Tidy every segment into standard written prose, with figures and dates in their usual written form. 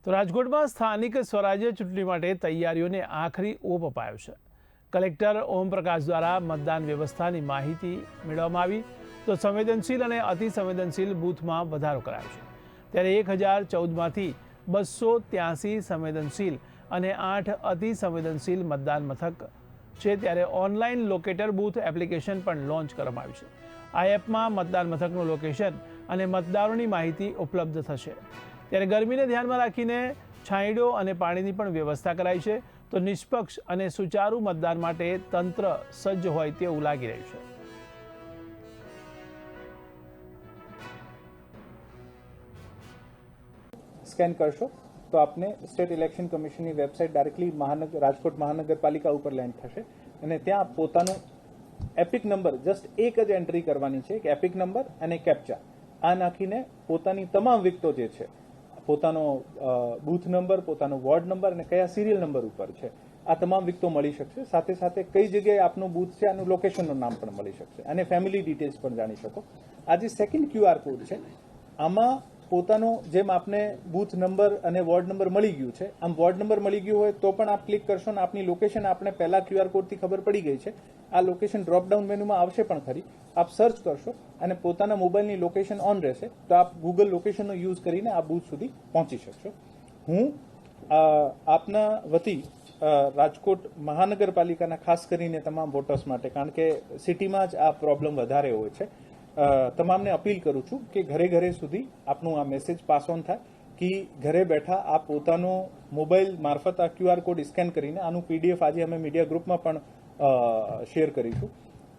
તો રાજકોટમાં સ્થાનિક સ્વરાજ્ય ચૂંટણી માટે તૈયારીઓને આખરી ઓપ અપાયો છે. કલેક્ટર ઓમપ્રકાશ દ્વારા મતદાન વ્યવસ્થાની માહિતી મેળવવામાં આવી તો સંવેદનશીલ અને અતિ સંવેદનશીલ બૂથમાં વધારો કરાયો છે. ત્યારે 1014માંથી 283 સંવેદનશીલ અને 8 અતિ સંવેદનશીલ મતદાન મથક છે. ત્યારે ઓનલાઈન લોકેટર બૂથ એપ્લિકેશન પણ લોન્ચ કરવામાં આવી છે. આ એપમાં મતદાન મથકનું લોકેશન અને મતદારોની માહિતી ઉપલબ્ધ થશે. ત્યારે ગરમીને ધ્યાનમાં રાખીને છાંયડો અને પાણીની પણ વ્યવસ્થા કરાઈ છે. તો નિષ્પક્ષ અને સુચારુ મતદાન માટે તંત્ર સજ્જ હોય તેવું લાગી રહ્યું છે. સ્કેન કરશો તો આપને સ્ટેટ ઇલેક્શન કમિશનની વેબસાઇટ ડાયરેક્ટલી રાજકોટ મહાનગરપાલિકા ઉપર લેન્ડ થશે અને ત્યાં પોતાનું એપિક નંબર જસ્ટ એક જ એન્ટ્રી કરવાની છે કે એપિક નંબર અને કેપ્ચા આ નાખીને પોતાની તમામ વિગતો જે છે પોતાનો બૂથ નંબર, પોતાનો વોર્ડ નંબર અને કયા સિરિયલ નંબર ઉપર છે આ તમામ વિગતો મળી શકશે. સાથે સાથે કઈ જગ્યાએ આપનું બૂથ છે આનું લોકેશનનું નામ પણ મળી શકશે અને ફેમિલી ડિટેલ્સ પણ જાણી શકો. આ જે સેકન્ડ QR કોડ છે આમાં પોતાનો જેમ આપને બૂથ નંબર અને વોર્ડ નંબર મળી ગયું છે આમ વોર્ડ નંબર મળી ગયું હોય તો પણ આપ ક્લિક કરશો ને આપની લોકેશન આપણે પહેલા QR કોડથી ખબર પડી ગઈ છે. આ લોકેશન ડ્રોપડાઉન મેનુમાં આવશે પણ ખરી. આપ સર્ચ કરશો અને પોતાના મોબાઈલની લોકેશન ઓન રહેશે તો આપ ગૂગલ લોકેશનનો યુઝ કરીને આ બૂથ સુધી પહોંચી શકશો. હું આપના વતી રાજકોટ મહાનગરપાલિકાના ખાસ કરીને તમામ વોટર્સ માટે, કારણ કે સિટીમાં જ આ પ્રોબ્લેમ વધારે હોય છે, તમામને અપીલ કરું છું કે ઘરે ઘરે સુધી આપનું આ મેસેજ પાસ ઓન થાય કે ઘરે બેઠા આપ પોતાનો મોબાઈલ મારફત આ QR કોડ સ્કેન કરીને આનું PDF આજે અમે મીડિયા ગ્રુપમાં પણ શેર કરીશું.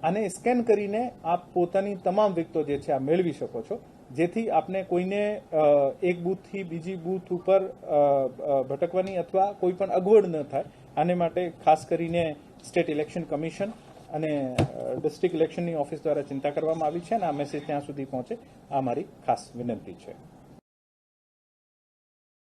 આને સ્કેન કરીને આપ પોતાની તમામ વિગતો જે છે આ મેળવી શકો છો, જેથી આપને કોઈને એક બૂથથી બીજી બૂથ ઉપર ભટકવાની અથવા કોઈ પણ અગવડ ન થાય. આને માટે ખાસ કરીને સ્ટેટ ઇલેક્શન કમિશન અને ડિસ્ટ્રિક્ટ ઇલેક્શનની ઓફિસ દ્વારા ચિંતા કરવામાં આવી છે અને આ મેસેજ ત્યાં સુધી પહોંચે આ મારી ખાસ વિનંતી છે.